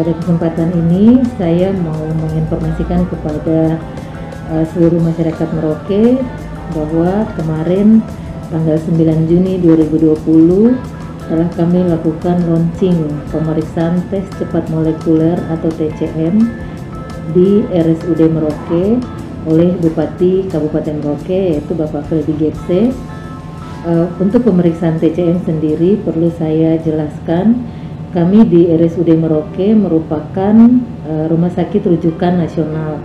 pada kesempatan ini saya mau menginformasikan kepada seluruh masyarakat Merauke bahwa kemarin tanggal 9 Juni 2020 telah kami lakukan launching pemeriksaan tes cepat molekuler atau TCM di RSUD Merauke oleh Bupati Kabupaten Merauke, yaitu Bapak Freddy Gebse. Untuk pemeriksaan TCM sendiri perlu saya jelaskan, kami di RSUD Merauke merupakan rumah sakit rujukan nasional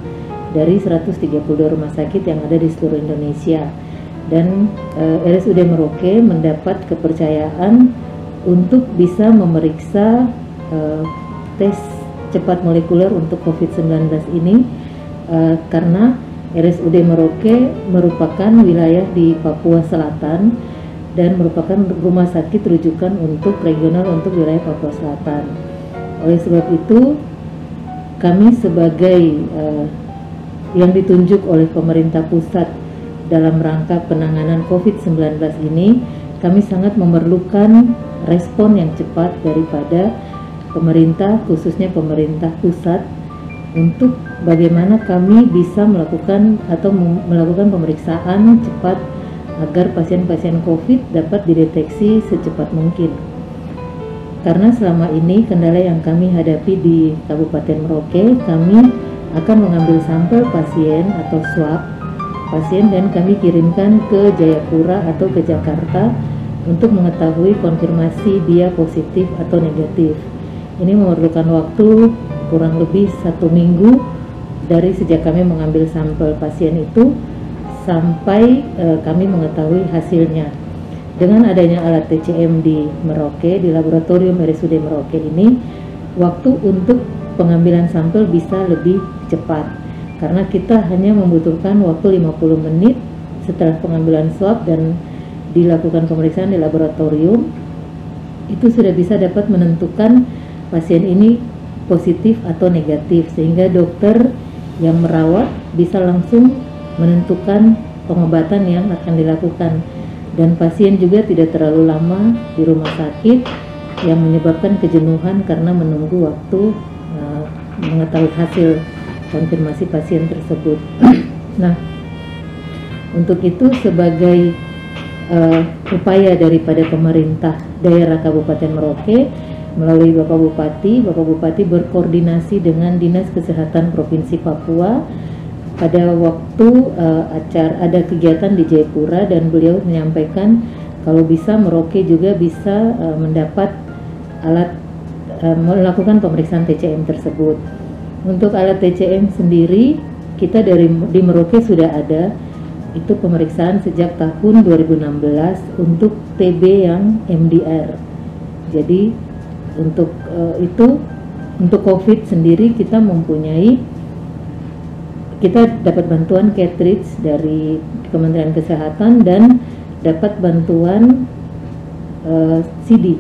dari 132 rumah sakit yang ada di seluruh Indonesia, dan RSUD Merauke mendapat kepercayaan untuk bisa memeriksa tes cepat molekuler untuk COVID-19 ini karena RSUD Merauke merupakan wilayah di Papua Selatan dan merupakan rumah sakit rujukan untuk regional untuk wilayah Papua Selatan. Oleh sebab itu, kami sebagai yang ditunjuk oleh pemerintah pusat dalam rangka penanganan COVID-19 ini, kami sangat memerlukan respon yang cepat daripada pemerintah, khususnya pemerintah pusat, untuk bagaimana kami bisa melakukan pemeriksaan cepat agar pasien-pasien COVID dapat dideteksi secepat mungkin. Karena selama ini kendala yang kami hadapi di Kabupaten Merauke, kami akan mengambil sampel pasien atau swab pasien dan kami kirimkan ke Jayapura atau ke Jakarta untuk mengetahui konfirmasi dia positif atau negatif. Ini memerlukan waktu kurang lebih 1 minggu dari sejak kami mengambil sampel pasien itu sampai kami mengetahui hasilnya. Dengan adanya alat TCM di Merauke, di laboratorium RSUD Merauke ini, waktu untuk pengambilan sampel bisa lebih cepat karena kita hanya membutuhkan waktu 50 menit setelah pengambilan swab dan dilakukan pemeriksaan di laboratorium, itu sudah bisa dapat menentukan pasien ini positif atau negatif, sehingga dokter yang merawat bisa langsung menentukan pengobatan yang akan dilakukan, dan pasien juga tidak terlalu lama di rumah sakit yang menyebabkan kejenuhan karena menunggu waktu mengetahui hasil konfirmasi pasien tersebut. Nah, untuk itu sebagai upaya daripada pemerintah daerah Kabupaten Merauke melalui Bapak Bupati berkoordinasi dengan Dinas Kesehatan Provinsi Papua pada waktu ada kegiatan di Jayapura, dan beliau menyampaikan kalau bisa Merauke juga bisa mendapat alat melakukan pemeriksaan TCM tersebut. Untuk alat TCM sendiri kita di Merauke sudah ada, itu pemeriksaan sejak tahun 2016 untuk TB yang MDR. Jadi untuk untuk COVID sendiri kita dapat bantuan cartridge dari Kementerian Kesehatan dan dapat bantuan CD.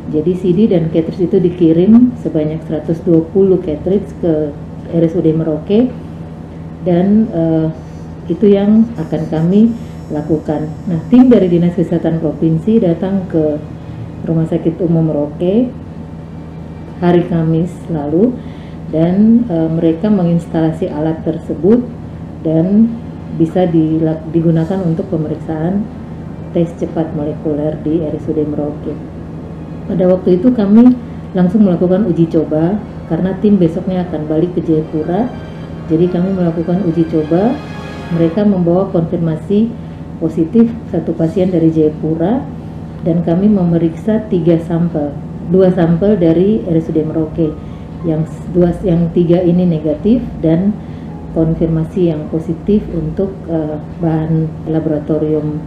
Jadi CD dan cartridge itu dikirim sebanyak 120 cartridge ke RSUD Merauke, dan itu yang akan kami lakukan. Nah, tim dari Dinas Kesehatan Provinsi datang ke Rumah Sakit Umum Merauke hari Kamis lalu, dan mereka menginstalasi alat tersebut dan bisa digunakan untuk pemeriksaan tes cepat molekuler di RSUD Merauke. Pada waktu itu kami langsung melakukan uji coba karena tim besoknya akan balik ke Jayapura. Jadi kami melakukan uji coba. Mereka membawa konfirmasi positif satu pasien dari Jayapura, dan kami memeriksa 2 sampel dari RSUD Merauke. Yang 3 ini negatif dan konfirmasi yang positif untuk bahan laboratorium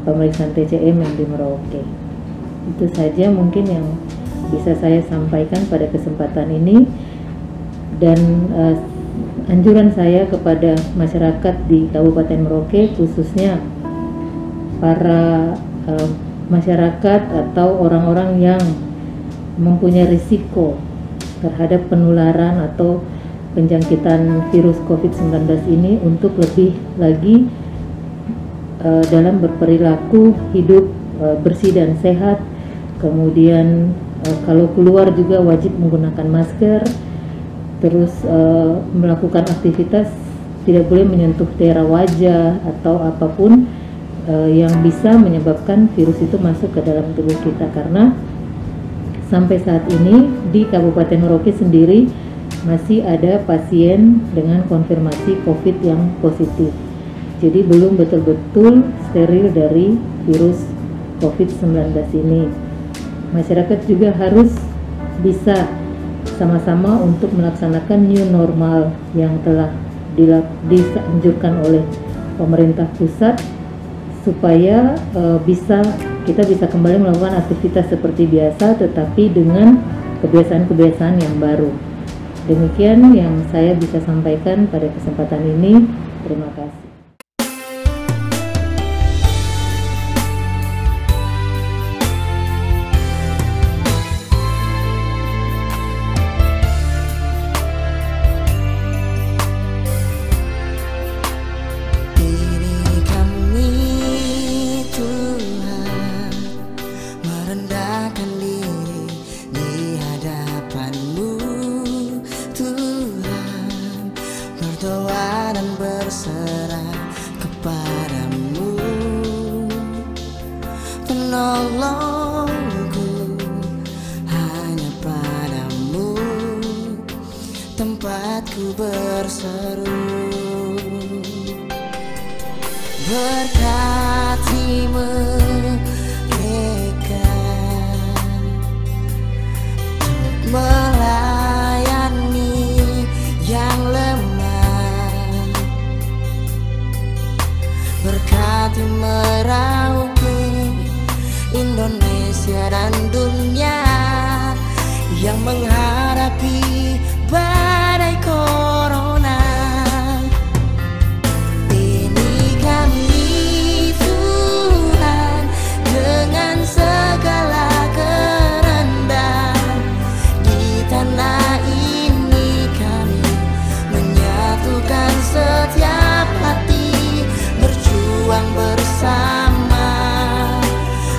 pemeriksaan TCM yang di Merauke. Itu saja mungkin yang bisa saya sampaikan pada kesempatan ini, dan anjuran saya kepada masyarakat di Kabupaten Merauke, khususnya para masyarakat atau orang-orang yang mempunyai risiko terhadap penularan atau penjangkitan virus COVID-19 ini, untuk lebih lagi dalam berperilaku hidup bersih dan sehat, kemudian Kalau keluar juga wajib menggunakan masker, terus melakukan aktivitas tidak boleh menyentuh daerah wajah atau apapun yang bisa menyebabkan virus itu masuk ke dalam tubuh kita, karena sampai saat ini di Kabupaten Merauke sendiri masih ada pasien dengan konfirmasi COVID yang positif. Jadi belum betul-betul steril dari virus COVID-19 ini. Masyarakat juga harus bisa sama-sama untuk melaksanakan new normal yang telah dianjurkan oleh pemerintah pusat, supaya kita bisa kembali melakukan aktivitas seperti biasa, tetapi dengan kebiasaan-kebiasaan yang baru. Demikian yang saya bisa sampaikan pada kesempatan ini. Terima kasih. Berserah kepadamu, penolongku hanya padamu tempatku berseru. Berkati mereka melayani yang lemah, berkati Merauke, Indonesia dan dunia yang menghadapi badai corona. Ini kami Tuhan, dengan segala kerendahan di tanah ini kami menyatukan setiap hati, berjuang bersama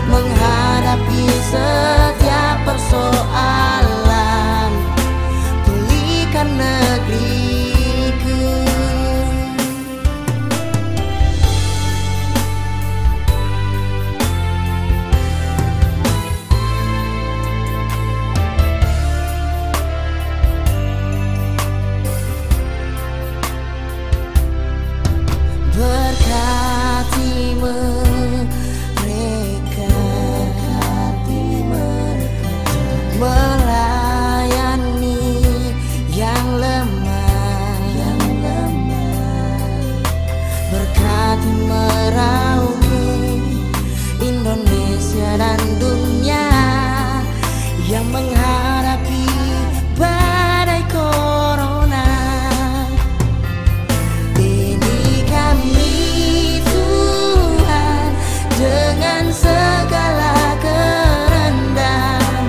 menghadapi setiap persoalan, pulihkan negeriku. Berkati mereka melayani yang lemah, berkati Merauke, Indonesia dan dunia yang menghadapi badai corona. Dengan segala kerendahan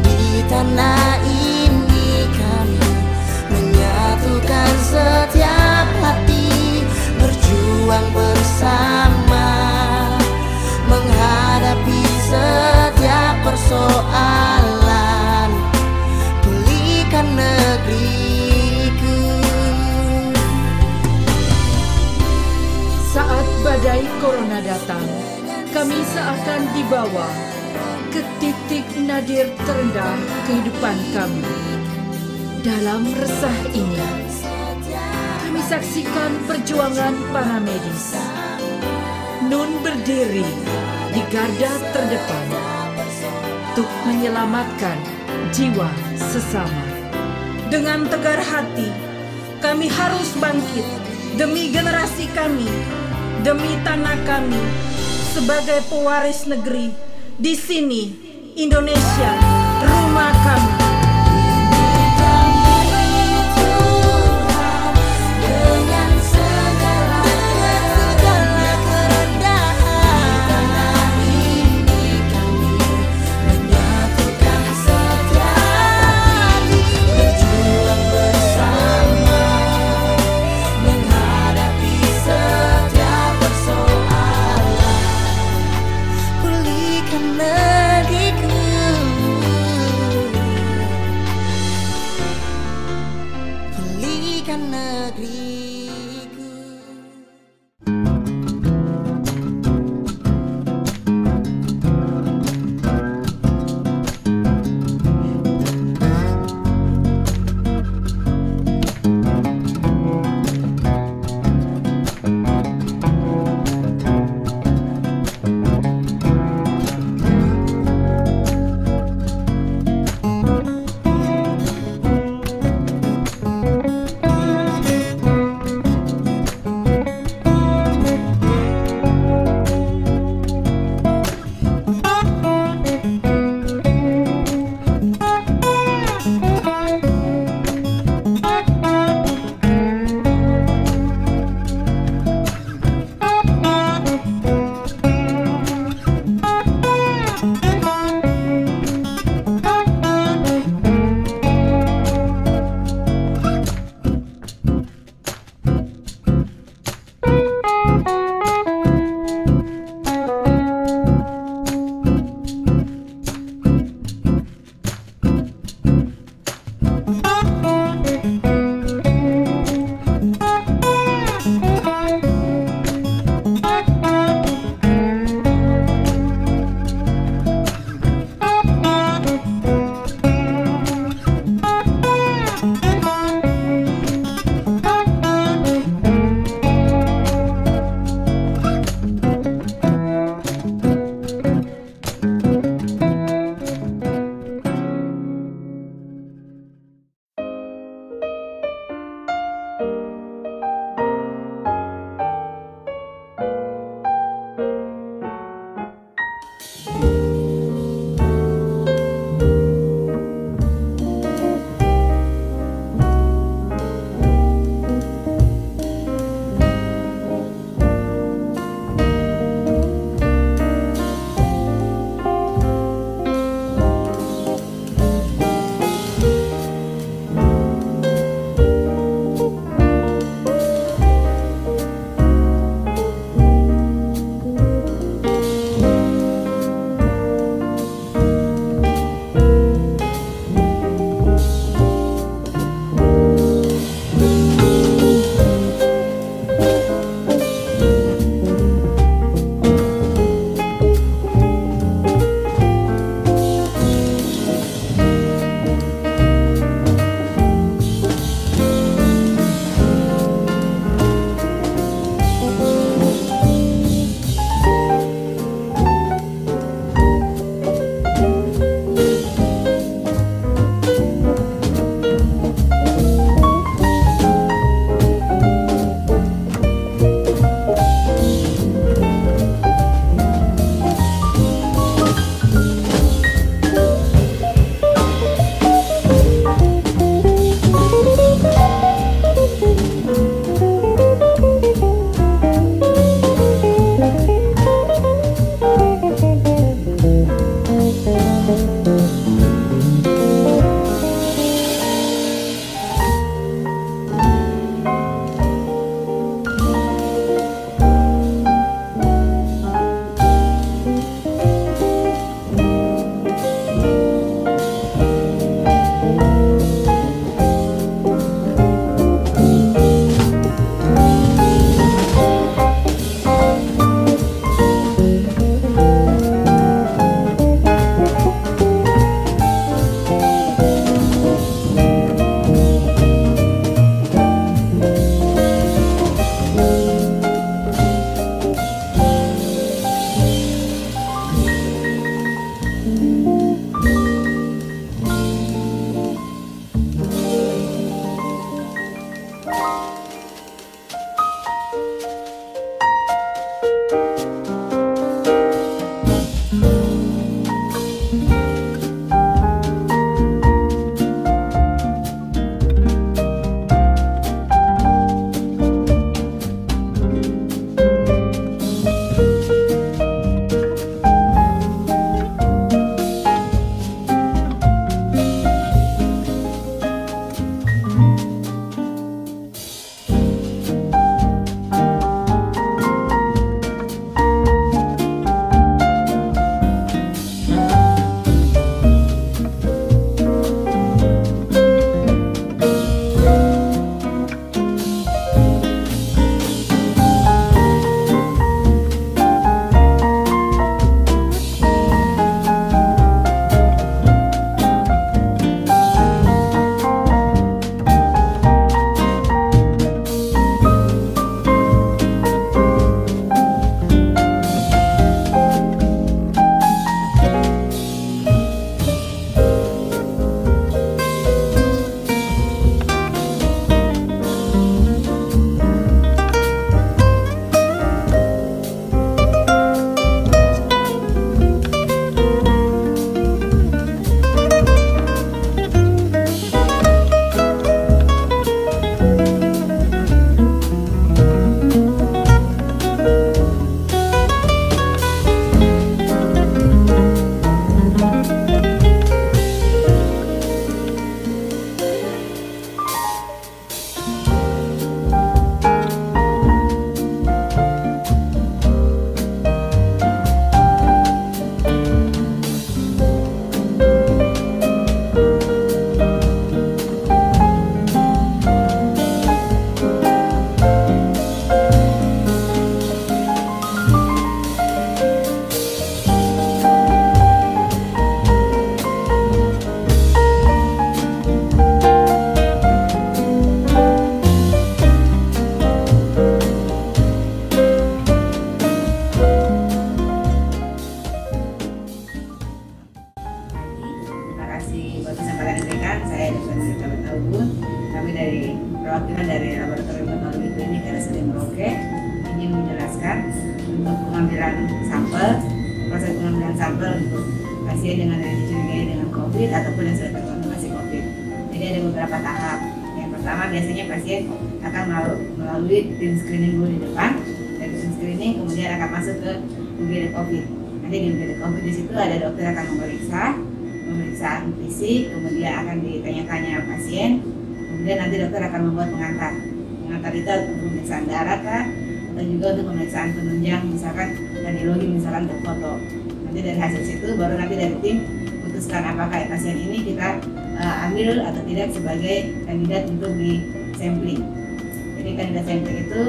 di tanah ini kami menyatukan setiap hati, berjuang bersama menghadapi setiap persoalan, pulihkan negeriku. Saat badai corona datang, kami seakan dibawa ke titik nadir terendah kehidupan kami. Dalam resah ini, kami saksikan perjuangan para medis. Nun berdiri di garda terdepan untuk menyelamatkan jiwa sesama. Dengan tegar hati, kami harus bangkit demi generasi kami, demi tanah kami, sebagai pewaris negeri. Di sini Indonesia, rumah kami. Negeriku dilakukan untuk pengambilan sampel, proses pengambilan sampel untuk pasien dengan yang dicurigai dengan COVID ataupun yang sudah terkonfirmasi COVID. Jadi ada beberapa tahap. Yang pertama biasanya pasien akan melalui tim screening dulu di depan. Dari tim screening kemudian akan masuk ke UGD COVID. Nanti di UGD COVID di situ ada dokter akan pemeriksaan fisik, kemudian akan ditanya-tanya pasien, kemudian nanti dokter akan membuat pengantar. Pengantar itu untuk pemeriksaan darah kah, atau juga untuk pemeriksaan penunjang, misalkan radiologi, misalkan untuk foto. Nanti dari hasil situ baru nanti dari tim putuskan apakah pasien ini kita ambil atau tidak sebagai kandidat untuk di sampling. Jadi kandidat sampling itu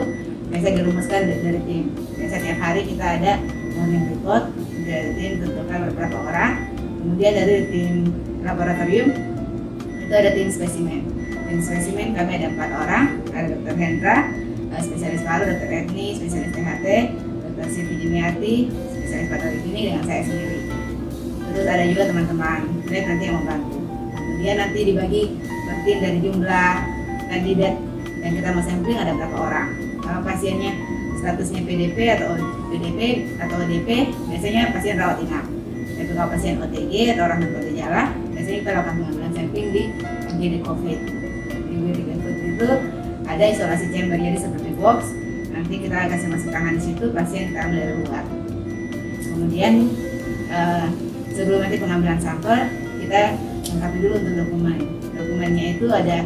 biasa dirumuskan dari tim. Biasa tiap hari kita ada morning report dari tim tentukan beberapa orang. Kemudian dari tim laboratorium itu ada tim spesimen. Tim spesimen kami ada 4 orang, ada Dr. Hendra, spesialis paru, Dr. Etni, spesialis THT, Dr. Siti Jumiati, spesialis patologi ini dengan saya sendiri. Terus ada juga teman-teman lab nanti yang membantu. Kemudian nanti dibagi per tim dari jumlah kandidat yang kita mau sampling ada berapa orang. Kalau pasiennya statusnya PDP atau ODP, biasanya pasien rawat inap. Tapi kalau pasien OTG atau orang tanpa gejala, biasanya kita lakukan pengambilan sampling di UGD COVID. Di UGD COVID itu ada isolasi chamber, jadi seperti box. Nanti kita kasih masuk tangan di situ, pasien kita ambil dari luar. Kemudian sebelum nanti pengambilan sampel, kita lengkapi dulu untuk dokumen. Dokumennya itu ada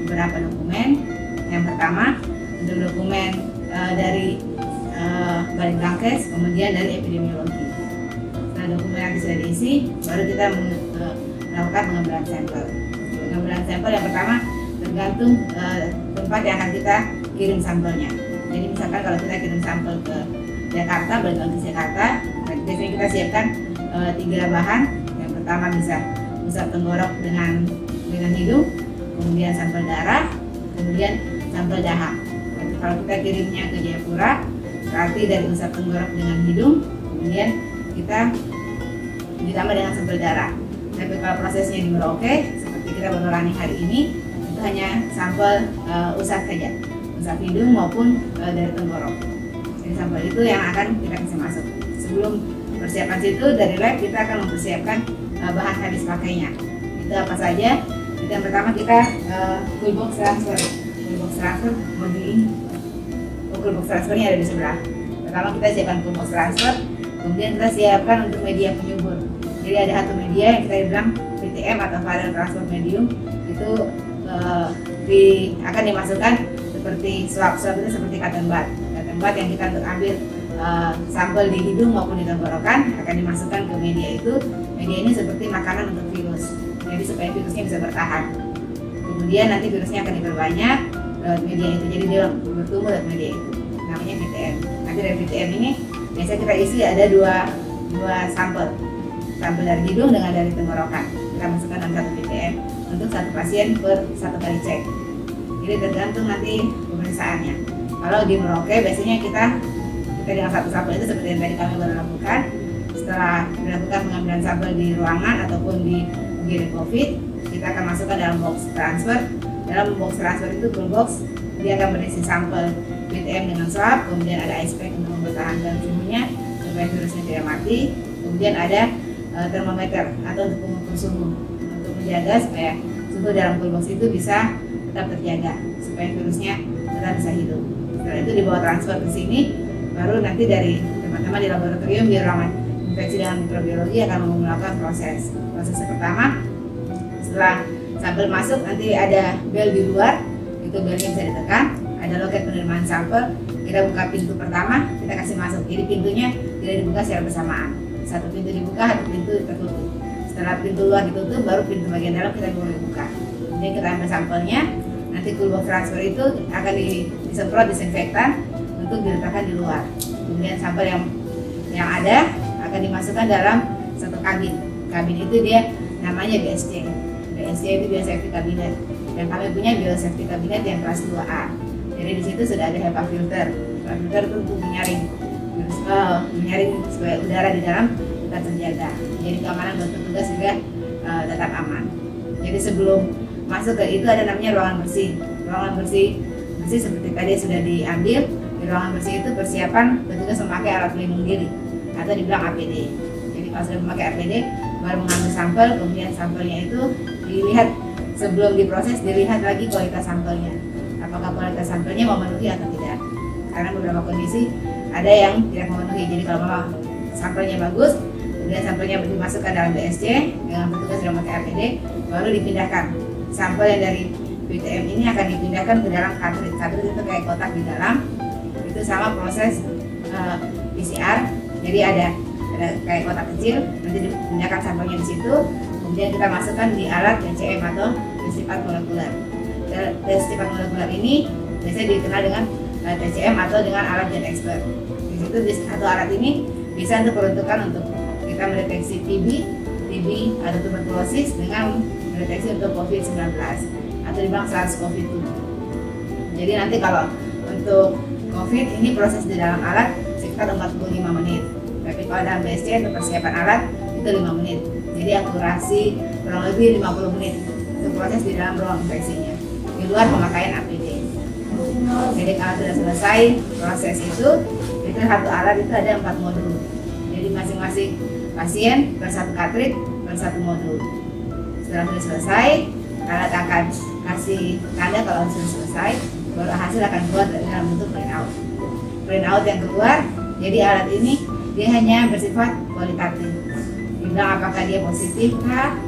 beberapa dokumen. Yang pertama untuk dokumen dari Balitbangkes, kemudian dari epidemiologi. Setelah dokumen yang sudah diisi, baru kita melakukan pengambilan sampel. Pengambilan sampel yang pertama tergantung tempat yang akan kita kirim sampelnya. Jadi misalkan kalau kita kirim sampel ke Jakarta, Balitbangkes Jakarta, biasanya kita siapkan 3 bahan. Yang pertama bisa usap tenggorok dengan hidung, kemudian sampel darah, kemudian sampel dahak. Kalau kita kirimnya ke Jayapura, berarti dari usap tenggorok dengan hidung, kemudian kita ditambah dengan sampel darah. Tapi kalau prosesnya di Merauke, seperti kita mengulangi hari ini, itu hanya sampel usap saja, usap hidung maupun dari tenggorok. Jadi sampel itu yang akan kita kasih masuk. Sebelum persiapan situ dari lab kita akan mempersiapkan bahan habis pakainya. Itu apa saja? Itu yang pertama kita full box transfer. Full box transfer box transfernya ada di sebelah. Pertama kita siapkan full box transfer, kemudian kita siapkan untuk media penyubur. Jadi ada satu media yang kita bilang VTM atau viral transport medium, itu akan dimasukkan seperti swab itu seperti cotton bud yang kita untuk ambil sampel di hidung maupun di tenggorokan akan dimasukkan ke media itu. Media ini seperti makanan untuk virus, jadi supaya virusnya bisa bertahan. Kemudian nanti virusnya akan diperbanyak lewat media itu, jadi dia bertumbuh lewat media itu, namanya VTM. Nanti dari VTM ini biasa kita isi ada dua sampel dari hidung dengan dari tenggorokan. Kita masukkan dalam satu VTM untuk satu pasien per 1 kali cek. Jadi tergantung nanti pemeriksaannya. Kalau di Merauke biasanya kita dengan satu sampel itu seperti yang tadi kami baru lakukan. Setelah dilakukan pengambilan sampel di ruangan ataupun di UGD COVID, kita akan masukkan dalam box transfer. Dalam box transfer itu full box, dia akan berisi sampel VTM dengan swab, kemudian ada ice pack untuk mempertahankan suhunya supaya virusnya tidak mati, kemudian ada termometer atau untuk pengukur suhu untuk menjaga supaya suhu dalam full box itu bisa tetap terjaga supaya virusnya tetap bisa hidup. Setelah itu dibawa transfer ke sini, baru nanti dari teman-teman di laboratorium di ruangan infeksi dan mikrobiologi akan melakukan proses pertama. Setelah sampel masuk nanti ada bel di luar, itu belnya bisa ditekan, ada loket penerimaan sampel. Kita buka pintu pertama, kita kasih masuk. Jadi pintunya tidak dibuka secara bersamaan, satu pintu dibuka, satu pintu tertutup. Setelah pintu luar ditutup, baru pintu bagian dalam kita boleh buka. Jadi kita ambil sampelnya, nanti full box transfer itu akan disemprot disinfektan untuk diletakkan di luar. Kemudian sampel yang ada akan dimasukkan dalam satu kabin. Kabin itu dia namanya BSC. BSC itu biosafety cabinet. Dan kami punya biosafety cabinet yang kelas 2A. Jadi di situ sudah ada HEPA filter. HEPA filter itu untuk menyaring supaya udara di dalam tetap terjaga. Jadi keamanan buat petugas juga tetap aman. Jadi sebelum masuk ke itu ada namanya ruangan bersih. Ruangan bersih seperti tadi sudah diambil di ruangan bersih itu persiapan petugas memakai alat pelindung diri atau dibilang APD. Jadi pas sudah memakai APD baru mengambil sampel, kemudian sampelnya itu dilihat sebelum diproses, dilihat lagi kualitas sampelnya, apakah kualitas sampelnya memenuhi atau tidak. Karena beberapa kondisi ada yang tidak memenuhi. Jadi kalau memang sampelnya bagus, kemudian sampelnya dimasukkan dalam BSC dengan petugas sudah memakai APD, baru dipindahkan. Sampel yang dari PTM ini akan dipindahkan ke dalam cartridge. Cartridge itu kayak kotak di dalam. Itu sama proses PCR. Jadi ada kayak kotak kecil, nanti dipindahkan sampelnya di situ. Kemudian kita masukkan di alat TCM atau densifat molekuler. Densifat molekuler ini biasanya dikenal dengan TCM atau dengan alat Gen Expert. Di situ satu alat ini bisa untuk peruntukan untuk kita mendeteksi TB atau tuberkulosis dengan mendeteksi untuk COVID-19 atau dibilang SARS-CoV-2. Jadi nanti kalau untuk COVID ini proses di dalam alat sekitar 45 menit. Tapi kalau dalam BSC untuk persiapan alat itu 5 menit. Jadi akurasi kurang lebih 50 menit untuk proses di dalam ruang infeksinya di luar pemakaian APD. Jadi kalau sudah selesai proses itu satu alat itu ada 4 modul. Jadi masing-masing pasien per satu cartridge per satu modul. Setelah sudah selesai, alat akan kasih tanda kalau sudah selesai, baru hasil akan keluar dalam bentuk printout. Printout yang keluar, jadi alat ini dia hanya bersifat kualitatif. Dibilang apakah dia positif kah,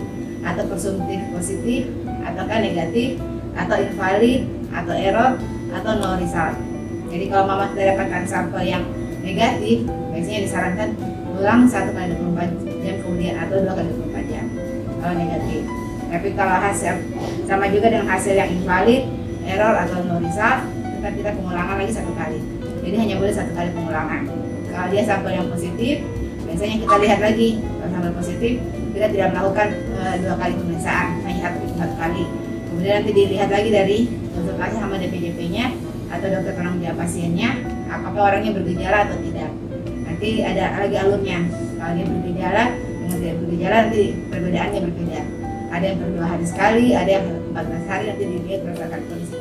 atau presumptif positif, ataukah negatif, atau invalid, atau error, atau no result. Jadi kalau mama sudah dapatkan sampel yang negatif, biasanya disarankan ulang 1 kali 24 jam kemudian atau 2 kali 24 jam kalau negatif. Tapi kalau hasil sama juga dengan hasil yang invalid, error atau no result, tetap kita pengulangan lagi 1 kali. Jadi hanya boleh 1 kali pengulangan. Kalau dia sampel yang positif, biasanya kita lihat lagi. Kalau sampel positif, kita tidak melakukan 2 kali pemeriksaan, hanya 1 kali. Kemudian nanti dilihat lagi dari konsultasi sama DPJP-nya atau dokter penanggung jawab pasiennya, apakah orangnya bergejala atau tidak. Nanti ada lagi alurnya. Kalau dia bergejala dengan tidak bergejala, nanti perbedaannya berbeda. Ada yang per 2 hari sekali, ada yang 14 hari, nanti dilihat berdasarkan kondisi.